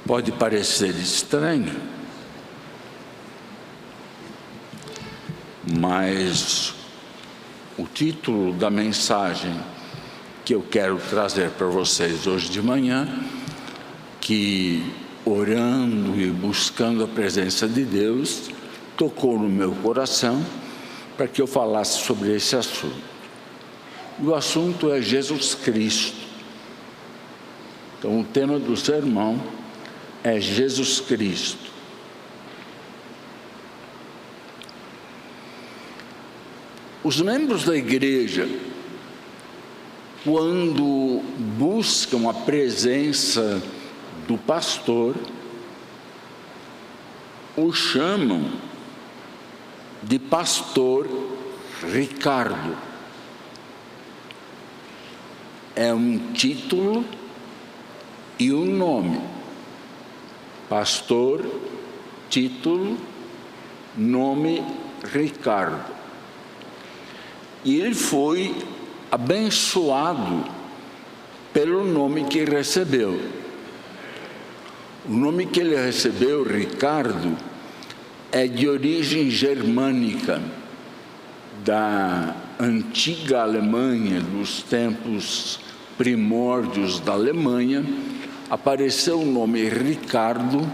Pode parecer estranho, mas o título da mensagem que eu quero trazer para vocês hoje de manhã, que orando e buscando a presença de Deus, tocou no meu coração para que eu falasse sobre esse assunto. E o assunto é Jesus Cristo. Então, o tema do sermão é Jesus Cristo. Os membros da igreja, quando buscam a presença do pastor, o chamam de Pastor Ricardo. É um título e um nome. Pastor, título, nome Ricardo. E ele foi abençoado pelo nome que recebeu. O nome que ele recebeu, Ricardo, é de origem germânica, da antiga Alemanha, dos tempos primórdios da Alemanha. Apareceu o nome Ricardo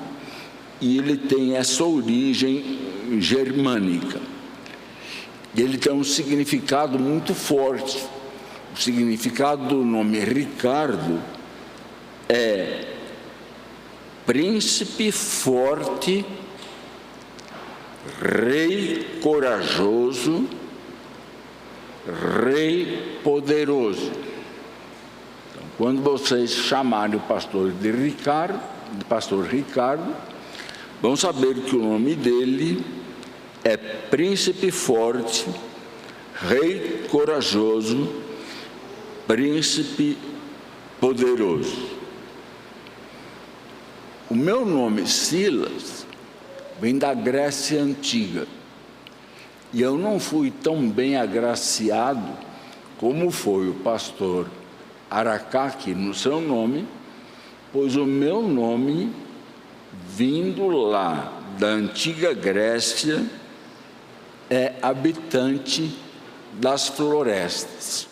e ele tem essa origem germânica. Ele tem um significado muito forte. O significado do nome Ricardo é príncipe forte, rei corajoso, rei poderoso. Então, quando vocês chamarem o pastor Ricardo, vão saber que o nome dele é príncipe forte, rei corajoso, príncipe poderoso. O meu nome, Silas, vem da Grécia Antiga. E eu não fui tão bem agraciado como foi o pastor Aracaque no seu nome, pois o meu nome, vindo lá da antiga Grécia, é habitante das florestas.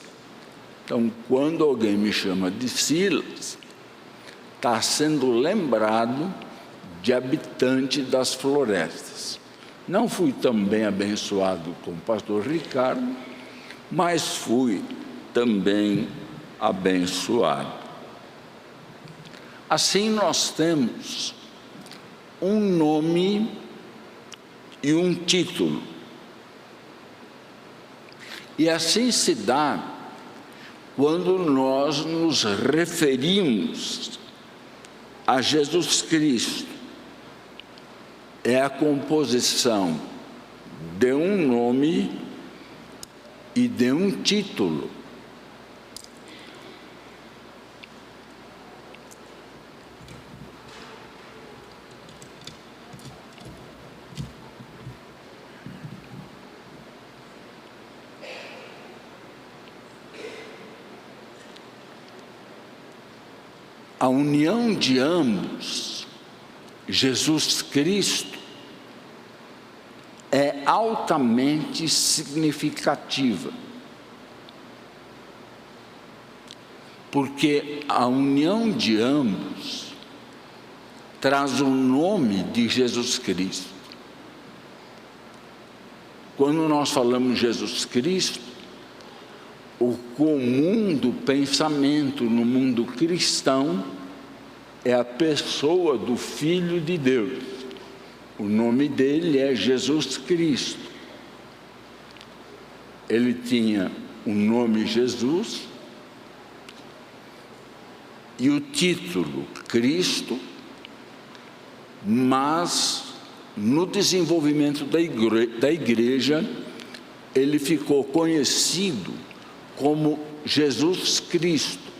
Então, quando alguém me chama de Silas, está sendo lembrado de habitante das florestas. Não fui tão bem abençoado como o pastor Ricardo, mas fui também abençoado. Assim, nós temos um nome e um título. E assim se dá quando nós nos referimos a Jesus Cristo. É a composição de um nome e de um título. A união de ambos, Jesus Cristo, é altamente significativa, porque a união de ambos traz o nome de Jesus Cristo. Quando nós falamos Jesus Cristo, o comum do pensamento no mundo cristão é a pessoa do Filho de Deus. O nome dele é Jesus Cristo. Ele tinha o nome Jesus e o título Cristo, mas no desenvolvimento da igreja, ele ficou conhecido como Jesus Cristo.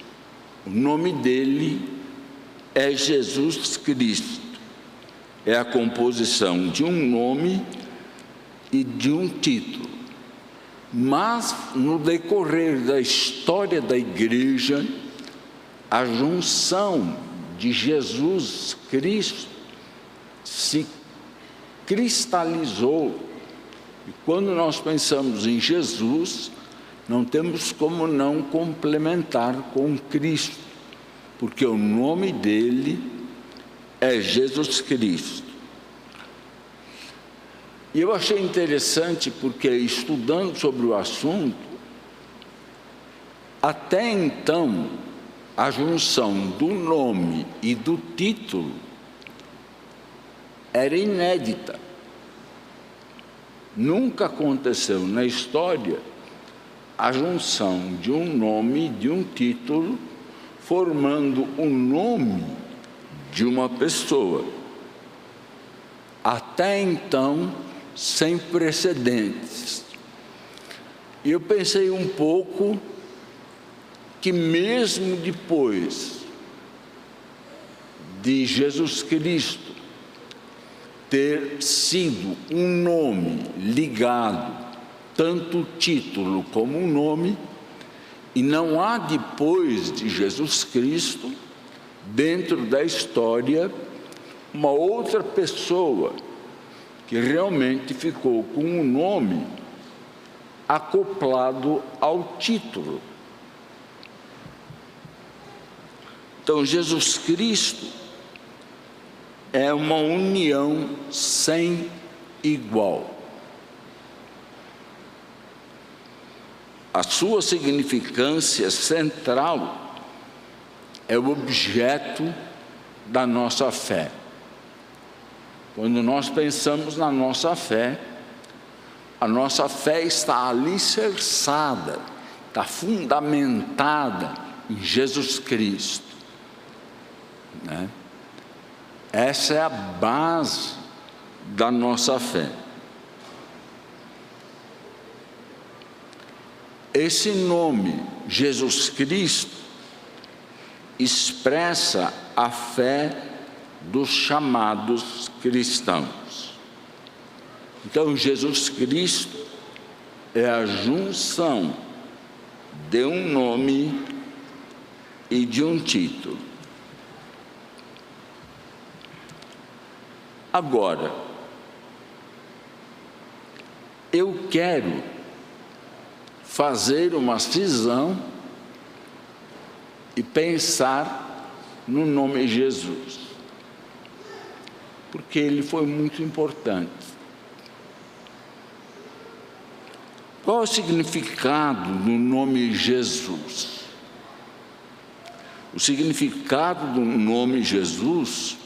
O nome dele é Jesus Cristo. É a composição de um nome e de um título. Mas, no decorrer da história da igreja, a junção de Jesus Cristo se cristalizou. E quando nós pensamos em Jesus, não temos como não complementar com Cristo, porque o nome dele é Jesus Cristo. E eu achei interessante porque, estudando sobre o assunto, até então, a junção do nome e do título era inédita. Nunca aconteceu na história a junção de um nome e de um título, formando o nome de uma pessoa. Até então, sem precedentes. E eu pensei um pouco que mesmo depois de Jesus Cristo ter sido um nome ligado, tanto o título como o nome, e não há depois de Jesus Cristo, dentro da história, uma outra pessoa que realmente ficou com um nome acoplado ao título. Então, Jesus Cristo é uma união sem igual. A sua significância central é o objeto da nossa fé. Quando nós pensamos na nossa fé, a nossa fé está alicerçada, está fundamentada em Jesus Cristo, né? Essa é a base da nossa fé. Esse nome, Jesus Cristo, expressa a fé dos chamados cristãos. Então, Jesus Cristo é a junção de um nome e de um título. Agora, eu quero fazer uma cisão e pensar no nome Jesus, porque ele foi muito importante. Qual é o significado do nome Jesus? O significado do nome Jesus,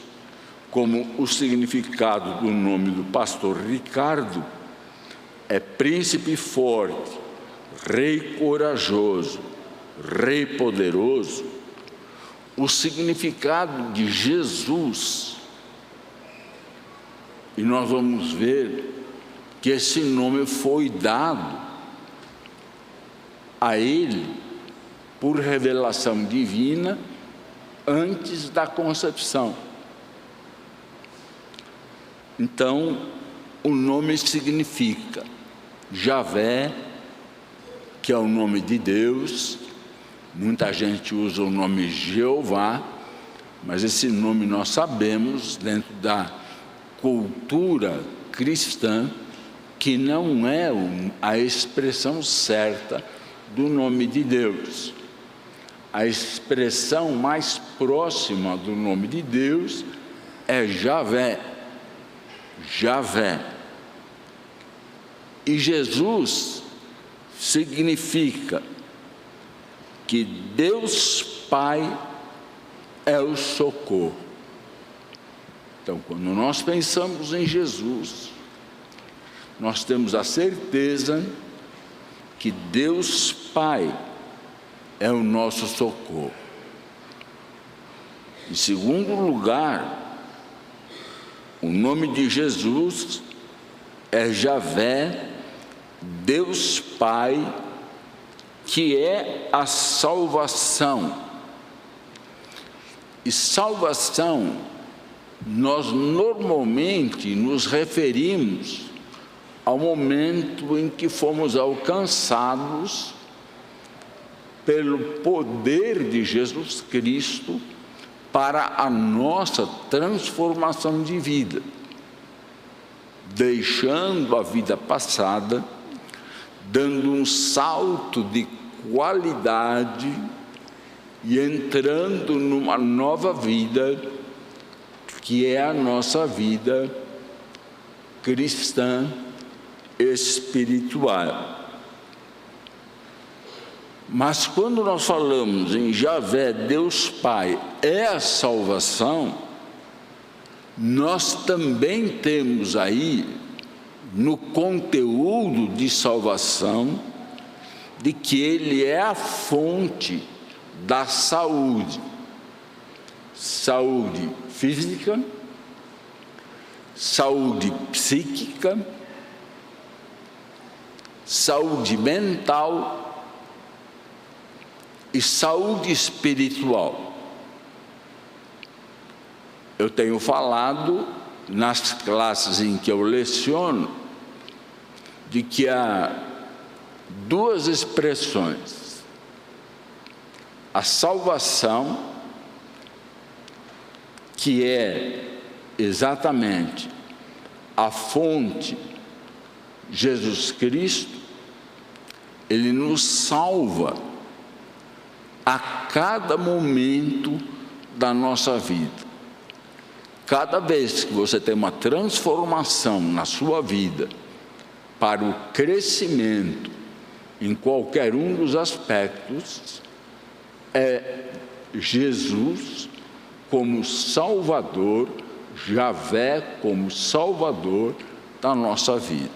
como o significado do nome do pastor Ricardo, é príncipe forte, rei corajoso, rei poderoso. O significado de Jesus, e nós vamos ver que esse nome foi dado a ele por revelação divina antes da concepção. Então, o nome significa Javé, que é o nome de Deus. Muita gente usa o nome Jeová, mas esse nome nós sabemos, dentro da cultura cristã, que não é a expressão certa do nome de Deus. A expressão mais próxima do nome de Deus é Javé. Javé. E Jesus significa que Deus Pai é o socorro. Então, quando nós pensamos em Jesus, nós temos a certeza que Deus Pai é o nosso socorro. Em segundo lugar, o nome de Jesus é Javé, Deus Pai, que é a salvação. E salvação, nós normalmente nos referimos ao momento em que fomos alcançados pelo poder de Jesus Cristo para a nossa transformação de vida, deixando a vida passada, dando um salto de qualidade e entrando numa nova vida, que é a nossa vida cristã espiritual. Mas quando nós falamos em Javé, Deus Pai, é a salvação, nós também temos aí, no conteúdo de salvação, de que Ele é a fonte da saúde. Saúde física, saúde psíquica, saúde mental e saúde espiritual. Eu tenho falado nas classes em que eu leciono de que há duas expressões: a salvação, que é exatamente a fonte, Jesus Cristo. Ele nos salva a cada momento da nossa vida. Cada vez que você tem uma transformação na sua vida para o crescimento em qualquer um dos aspectos, é Jesus como Salvador, Javé como Salvador da nossa vida.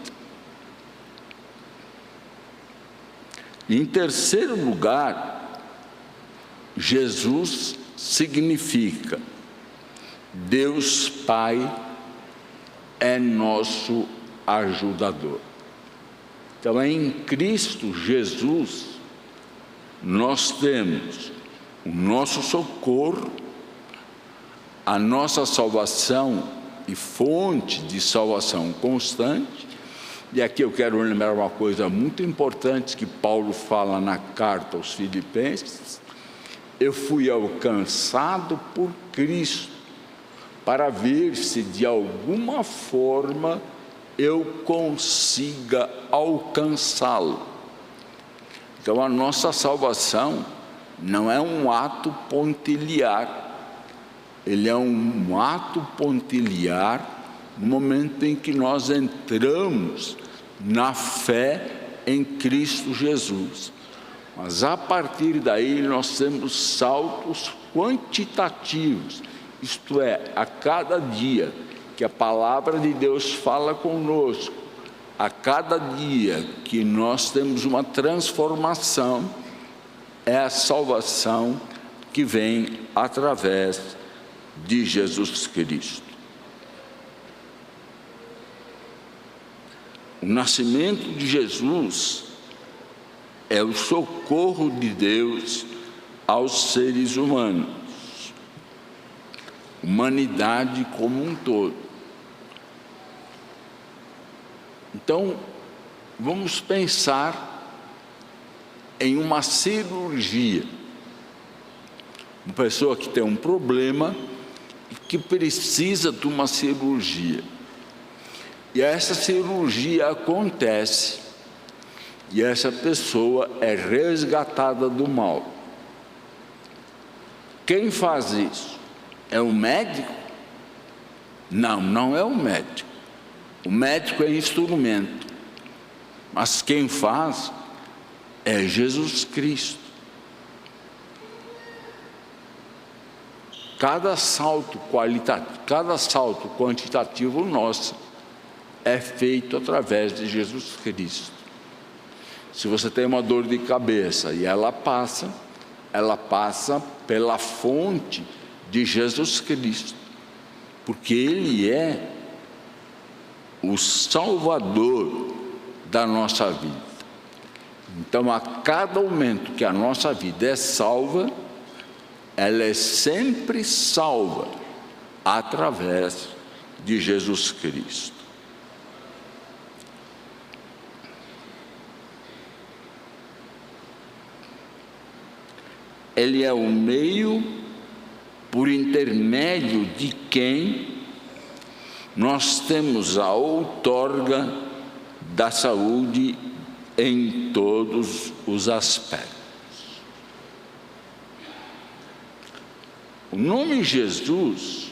Em terceiro lugar, Jesus significa Deus Pai é nosso ajudador. Então, em Cristo Jesus, nós temos o nosso socorro, a nossa salvação e fonte de salvação constante. E aqui eu quero lembrar uma coisa muito importante que Paulo fala na carta aos Filipenses: eu fui alcançado por Cristo, para ver se de alguma forma eu consiga alcançá-lo. Então, a nossa salvação não é um ato pontilhar, ele é um ato pontilhar no momento em que nós entramos na fé em Cristo Jesus. Mas a partir daí nós temos saltos quantitativos, isto é, a cada dia que a palavra de Deus fala conosco, a cada dia que nós temos uma transformação, é a salvação que vem através de Jesus Cristo. O nascimento de Jesus é o socorro de Deus aos seres humanos, humanidade como um todo. Então, vamos pensar em uma cirurgia. Uma pessoa que tem um problema e que precisa de uma cirurgia. E essa cirurgia acontece e essa pessoa é resgatada do mal. Quem faz isso? É o médico? Não, não é o médico. O médico é instrumento. Mas quem faz é Jesus Cristo. Cada salto quantitativo nosso é feito através de Jesus Cristo. Se você tem uma dor de cabeça e ela passa pela fonte de Jesus Cristo, porque Ele é o Salvador da nossa vida. Então, a cada momento que a nossa vida é salva, ela é sempre salva através de Jesus Cristo. Ele é o meio por intermédio de quem nós temos a outorga da saúde em todos os aspectos. O nome Jesus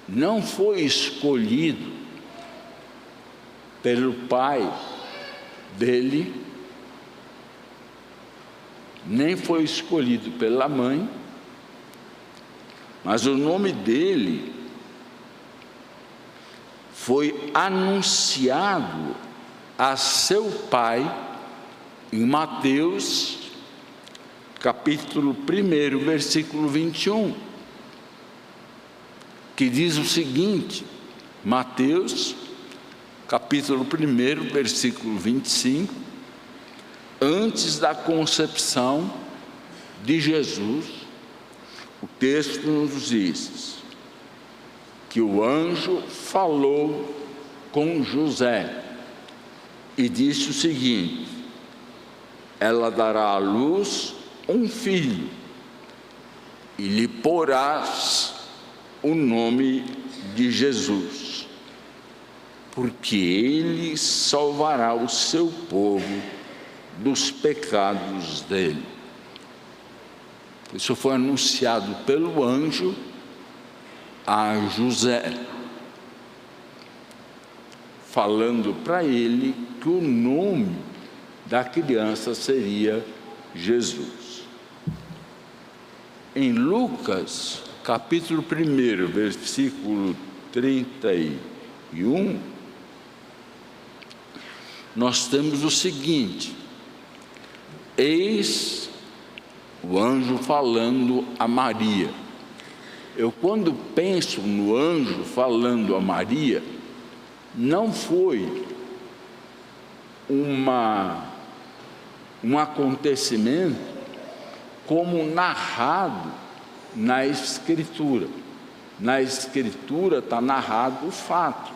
não foi escolhido pelo pai dele, nem foi escolhido pela mãe, mas o nome dele foi anunciado a seu pai em Mateus, capítulo 1, versículo 21, que diz o seguinte, Mateus, capítulo 1, versículo 25, antes da concepção de Jesus, o texto nos diz que o anjo falou com José e disse o seguinte: ela dará à luz um filho e lhe porás o nome de Jesus, porque ele salvará o seu povo dos pecados dele. Isso foi anunciado pelo anjo a José, falando para ele que o nome da criança seria Jesus. Em Lucas, capítulo 1, versículo 31, nós temos o seguinte: eis o anjo falando a Maria. Eu, quando penso no anjo falando a Maria, não foi um acontecimento como narrado na Escritura. Na Escritura está narrado o fato.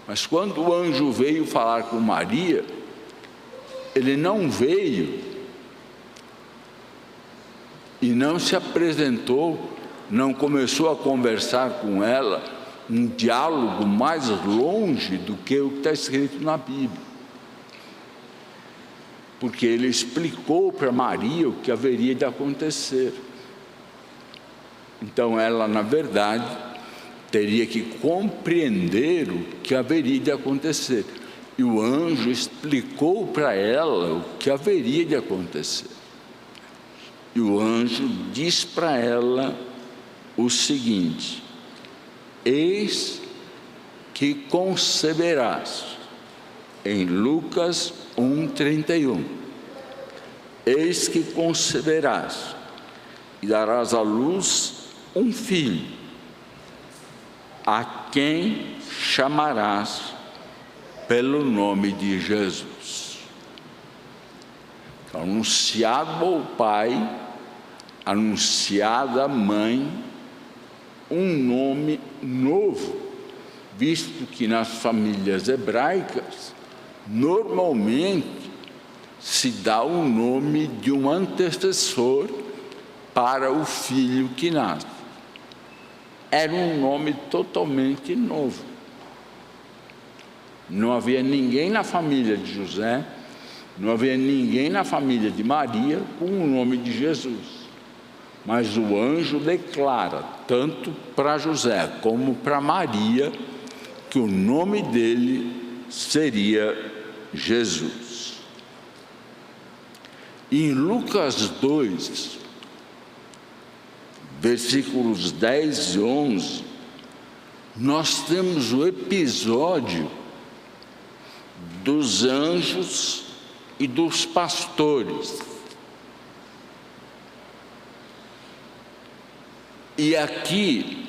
Mas quando o anjo veio falar com Maria, ele não veio e não se apresentou, não começou a conversar com ela, um diálogo mais longe do que o que está escrito na Bíblia. Porque ele explicou para Maria o que haveria de acontecer. Então ela, na verdade, teria que compreender o que haveria de acontecer. E o anjo explicou para ela o que haveria de acontecer. E o anjo diz para ela o seguinte: eis que conceberás, em Lucas 1:31, eis que conceberás e darás à luz um filho, a quem chamarás pelo nome de Jesus. Então, anunciado ao pai, anunciado à mãe, um nome novo, visto que nas famílias hebraicas, normalmente se dá o nome de um antecessor para o filho que nasce. Era um nome totalmente novo. Não havia ninguém na família de José, não havia ninguém na família de Maria com o nome de Jesus. Mas o anjo declara, tanto para José como para Maria, que o nome dele seria Jesus. Em Lucas 2, versículos 10 e 11, nós temos o episódio dos anjos e dos pastores. E aqui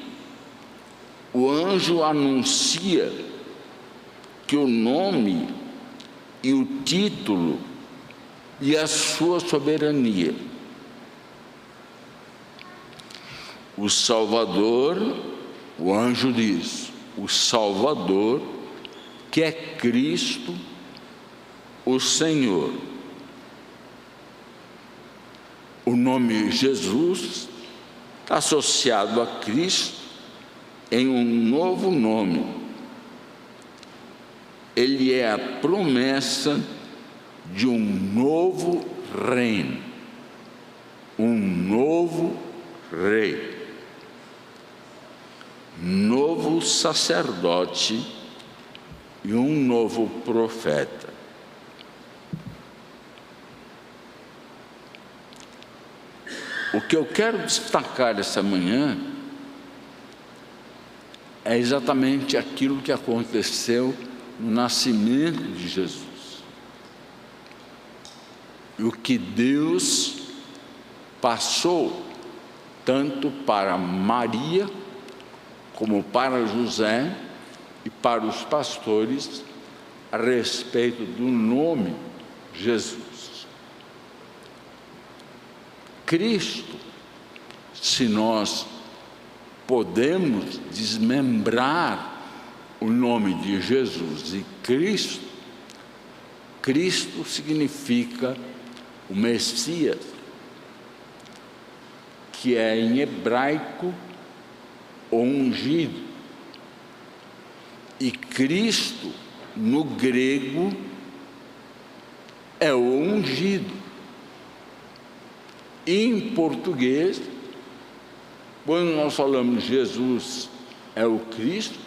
o anjo anuncia que o nome e o título e a sua soberania. O Salvador, o anjo diz, o Salvador, que é Cristo, o Senhor. O nome Jesus está associado a Cristo em um novo nome. Ele é a promessa de um novo reino, um novo rei, novo sacerdote e um novo profeta. O que eu quero destacar essa manhã é exatamente aquilo que aconteceu no nascimento de Jesus. E o que Deus passou tanto para Maria, como para José e para os pastores, a respeito do nome Jesus. Cristo, se nós podemos desmembrar o nome de Jesus e Cristo, Cristo significa o Messias, que é em hebraico o ungido. E Cristo, no grego, é o ungido. Em português, quando nós falamos Jesus é o Cristo,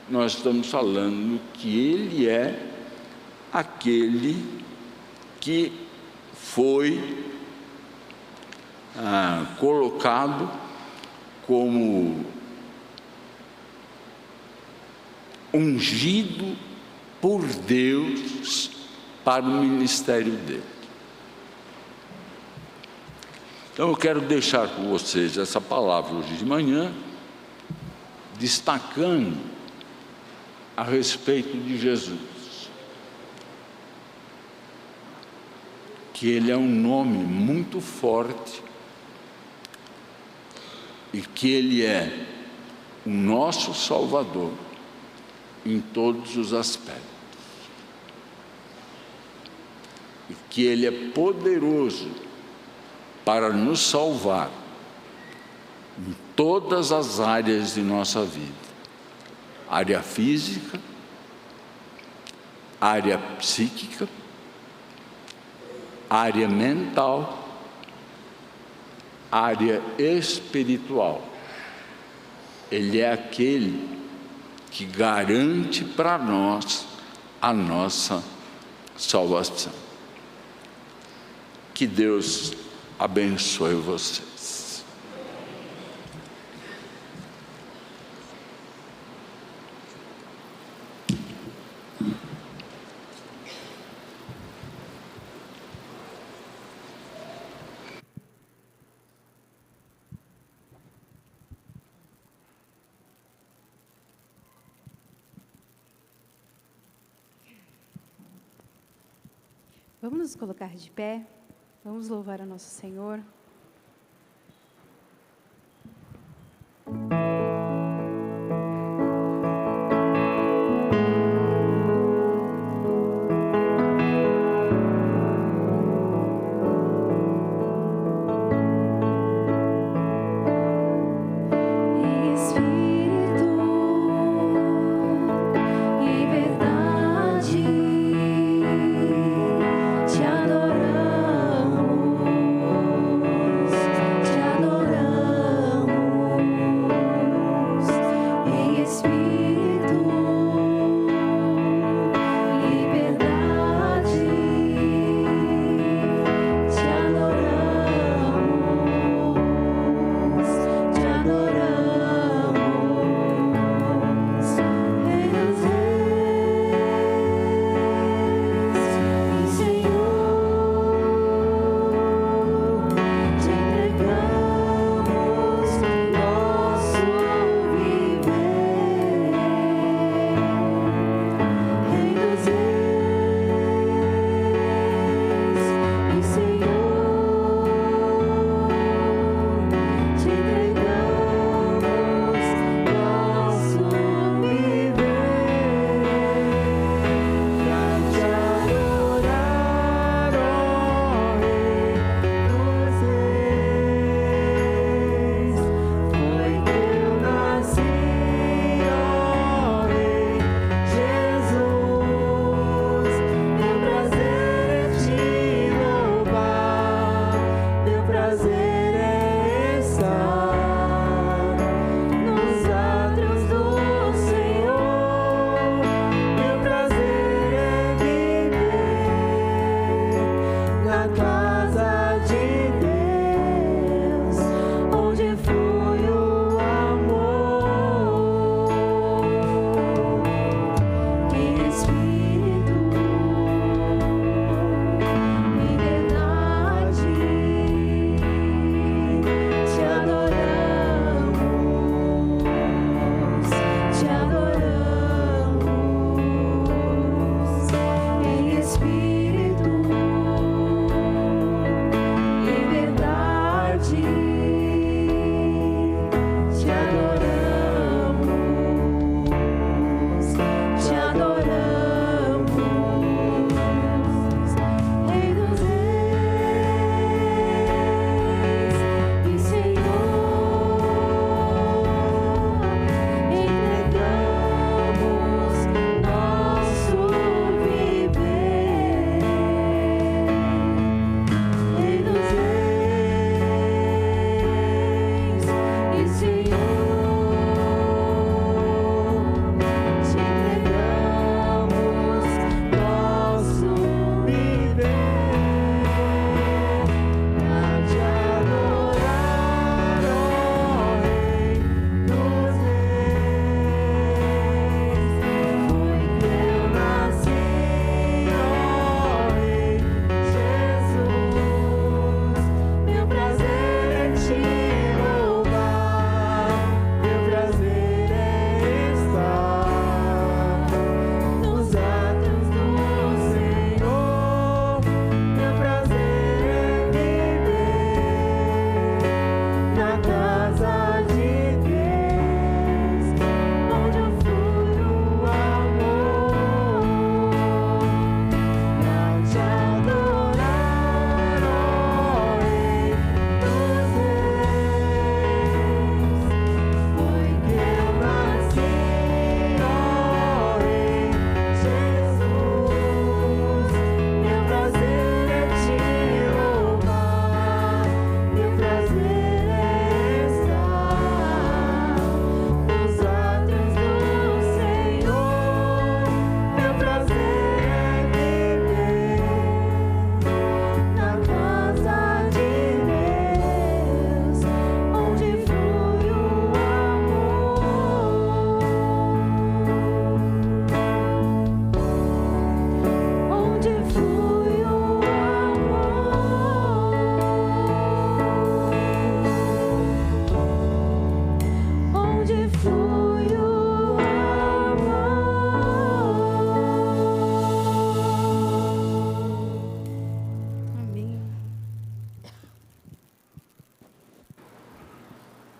nós estamos falando que Ele é aquele que foi colocado como ungido por Deus para o ministério dele. Então eu quero deixar com vocês essa palavra hoje de manhã, destacando a respeito de Jesus, que ele é um nome muito forte e que ele é o nosso Salvador em todos os aspectos, e que ele é poderoso para nos salvar em todas as áreas de nossa vida: área física, área psíquica, área mental, área espiritual. Ele é aquele que garante para nós a nossa salvação. Que Deus abençoe vocês. Vamos nos colocar de pé, vamos louvar a nosso Senhor. Te adoramos.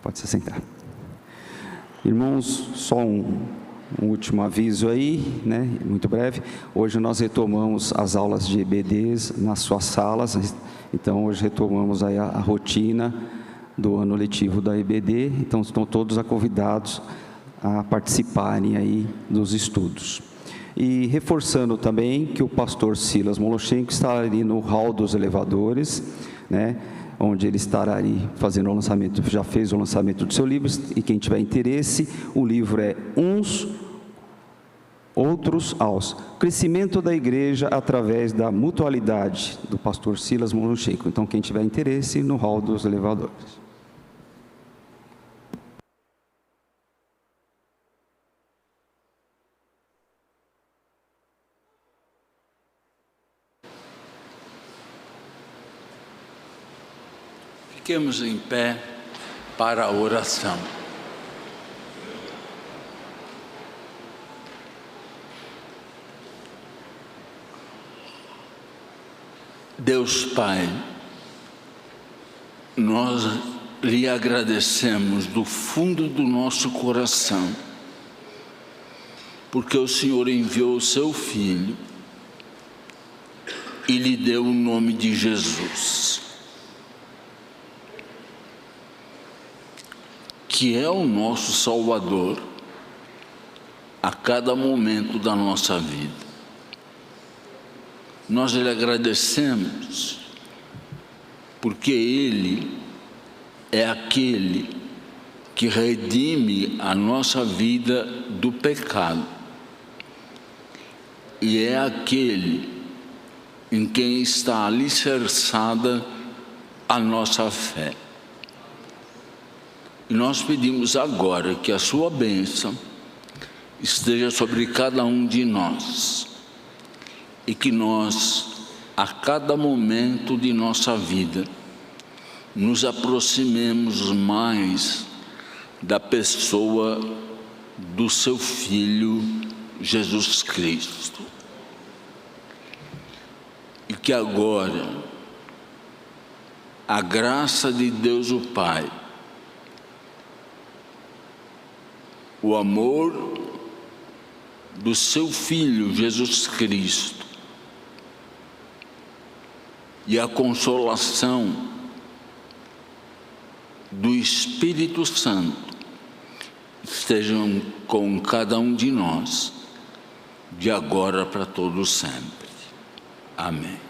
Pode se sentar. Irmãos, só um último aviso aí, né? Muito breve. Hoje nós retomamos as aulas de EBDs nas suas salas. Então, hoje retomamos aí a rotina do ano letivo da EBD. Então, estão todos convidados a participarem aí dos estudos. E reforçando também que o pastor Silas Molochenko está ali no hall dos elevadores, né? Onde ele estará ali fazendo o lançamento, já fez o lançamento do seu livro, e quem tiver interesse, o livro é Uns, Outros, Aos. Crescimento da Igreja através da mutualidade, do pastor Silas Molochenko. Então, quem tiver interesse, no hall dos elevadores. Fiquemos em pé para a oração. Deus Pai, nós lhe agradecemos do fundo do nosso coração, porque o Senhor enviou o seu Filho e lhe deu o nome de Jesus, que é o nosso Salvador a cada momento da nossa vida. Nós lhe agradecemos porque Ele é aquele que redime a nossa vida do pecado e é aquele em quem está alicerçada a nossa fé. E nós pedimos agora que a sua bênção esteja sobre cada um de nós e que nós, a cada momento de nossa vida, nos aproximemos mais da pessoa do seu Filho Jesus Cristo. E que agora a graça de Deus o Pai, o amor do seu Filho Jesus Cristo e a consolação do Espírito Santo estejam com cada um de nós, de agora para todo sempre. Amém.